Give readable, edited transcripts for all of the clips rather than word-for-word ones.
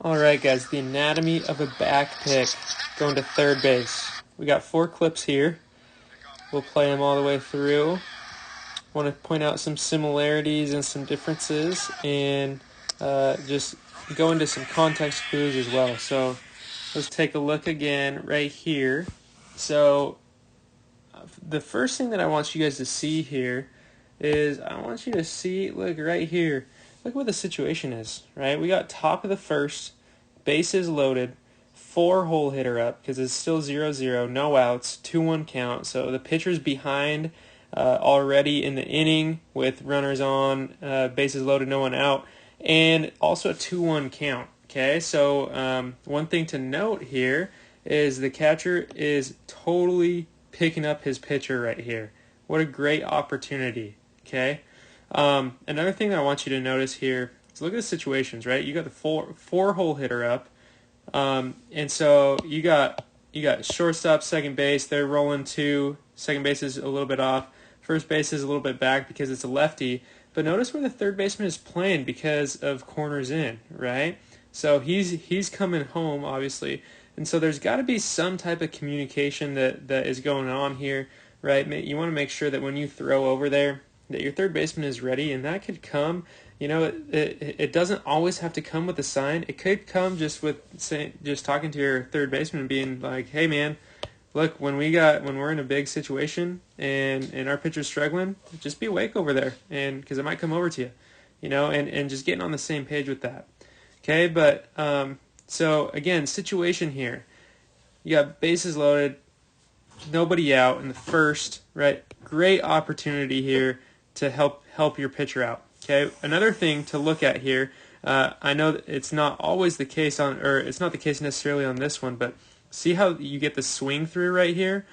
Alright guys, the anatomy of a back pick going to third base. We got 4 clips here. We'll play them all the way through. I want to point out some similarities and some differences and just go into some context clues as well. So let's take a look again right here. So the first thing that I want you guys to see here is I want you to see, look right here. Look what the situation is, right? We got top of the first, bases loaded, 4-hole hitter up because it's still 0-0, no outs, 2-1 count. So the pitcher's behind already in the inning with runners on, bases loaded, no one out, and also a 2-1 count. Okay, so one thing to note here is the catcher is totally picking up his pitcher right here. What a great opportunity. Okay. Another thing that I want you to notice here is look at the situations, right? You got the four-hole hitter up, and so you got shortstop, second base. They're rolling 2. Second base is a little bit off. First base is a little bit back because it's a lefty. But notice where the third baseman is playing because of corners in, right? So he's coming home, obviously, and so there's got to be some type of communication that is going on here, right? You want to make sure that when you throw over there, that your third baseman is ready, and that could come, it doesn't always have to come with a sign. It could come just with just talking to your third baseman and being like, hey man, look, when we're in a big situation and our pitcher's struggling, just be awake over there, and because it might come over to you, and just getting on the same page with that. Okay, but so again, situation here, you got bases loaded, nobody out in the first, right? Great opportunity here to help your pitcher out. Okay, another thing to look at here, I know that it's not always the case it's not the case necessarily on this one, but see how you get the swing through right here?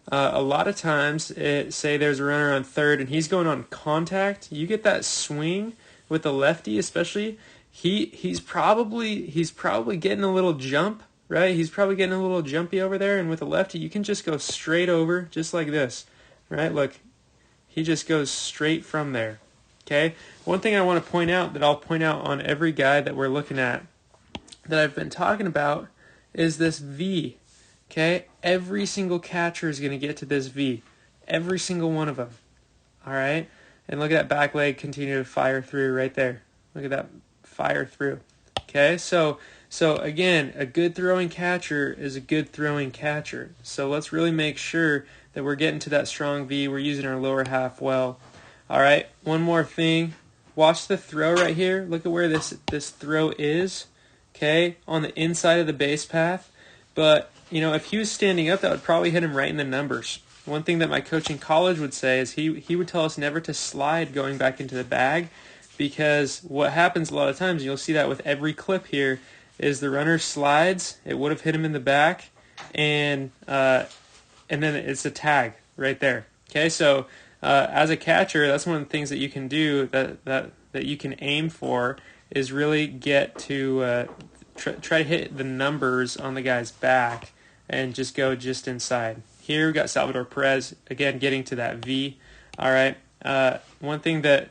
A lot of times, say there's a runner on third and he's going on contact, you get that swing with the lefty especially. He's probably getting a little jump, right? He's probably getting a little jumpy over there, and with a lefty, you can just go straight over, just like this, right? Look, he just goes straight from there, okay? One thing I want to point out that I'll point out on every guy that we're looking at that I've been talking about is this V, okay? Every single catcher is going to get to this V, every single one of them, all right? And look at that back leg continue to fire through right there. Look at that fire through, okay? So again, a good throwing catcher is a good throwing catcher. So let's really make sure that we're getting to that strong V. We're using our lower half well. All right, one more thing. Watch the throw right here. Look at where this throw is, okay, on the inside of the base path. But, if he was standing up, that would probably hit him right in the numbers. One thing that my coach in college would say is he would tell us never to slide going back into the bag, because what happens a lot of times, you'll see that with every clip here, is the runner slides, it would have hit him in the back, and then it's a tag right there. Okay, so as a catcher, that's one of the things that you can do that you can aim for is really get to try to hit the numbers on the guy's back and just go just inside. Here we got Salvador Perez again getting to that V. All right, one thing that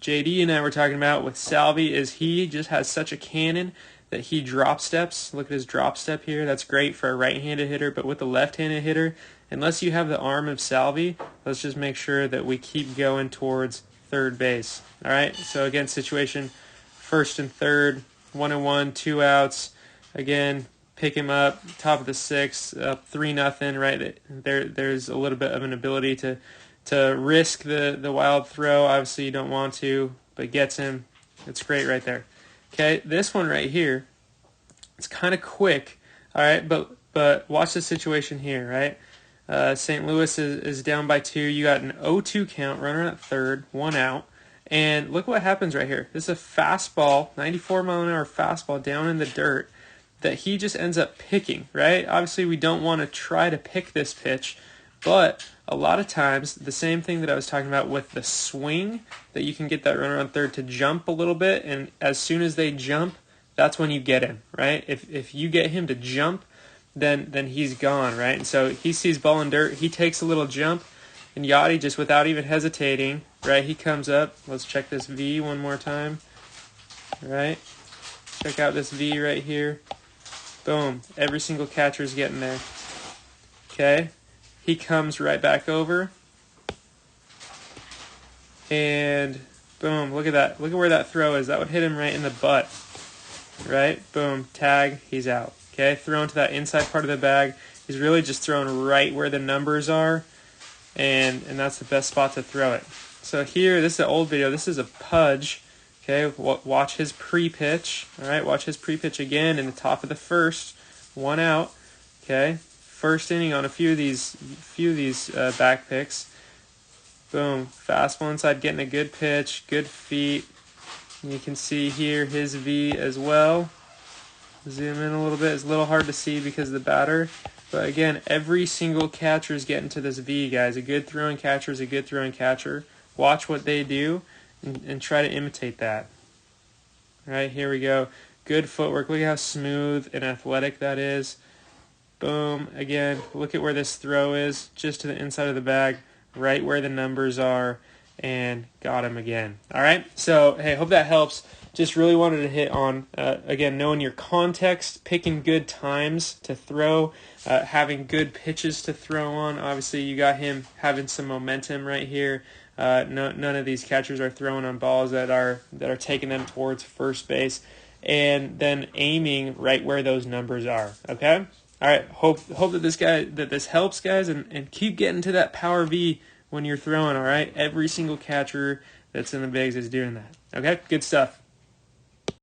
JD and I were talking about with Salvi is he just has such a cannon that he drop steps. Look at his drop step here. That's great for a right-handed hitter, but with a left-handed hitter, unless you have the arm of Salvi, let's just make sure that we keep going towards third base. All right, so again, situation, first and third, 1-1, 2 outs. Again, pick him up, top of the 6th, up 3-0, right? There's a little bit of an ability to risk the wild throw. Obviously you don't want to, but gets him. It's great right there. Okay, this one right here, it's kind of quick, all right, but watch the situation here, right? St. Louis is down by 2. You got an 0-2 count, runner at third, 1 out, and look what happens right here. This is a fastball, 94-mile-an-hour fastball down in the dirt that he just ends up picking, right? Obviously we don't want to try to pick this pitch, but a lot of times, the same thing that I was talking about with the swing, that you can get that runner on third to jump a little bit, and as soon as they jump, that's when you get him, right? If you get him to jump, then he's gone, right? And so he sees ball in dirt, he takes a little jump, and Yachty, just without even hesitating, right, he comes up. Let's check this V one more time, right? Check out this V right here. Boom. Every single catcher is getting there. Okay. He comes right back over. And boom. Look at that. Look at where that throw is. That would hit him right in the butt. Right? Boom. Tag. He's out. Okay. Thrown to that inside part of the bag. He's really just thrown right where the numbers are. And that's the best spot to throw it. So here, this is an old video. This is a Pudge. Okay, watch his pre-pitch. All right, watch his pre-pitch again in the top of the first. 1 out. Okay, first inning on a few of these back picks. Boom, fastball inside, getting a good pitch, good feet. And you can see here his V as well. Zoom in a little bit. It's a little hard to see because of the batter. But again, every single catcher is getting to this V, guys. A good throwing catcher is a good throwing catcher. Watch what they do and try to imitate that. All right, here we go. Good footwork. Look at how smooth and athletic that is. Boom. Again, look at where this throw is, just to the inside of the bag, right where the numbers are, and got him again. All right, so hey, hope that helps. Just really wanted to hit on, again, knowing your context, picking good times to throw, having good pitches to throw on. Obviously, you got him having some momentum right here. None of these catchers are throwing on balls that are taking them towards first base, and then aiming right where those numbers are. Okay? All right, hope that this helps, guys, and keep getting to that power V when you're throwing, all right? Every single catcher that's in the bigs is doing that. Okay? Good stuff.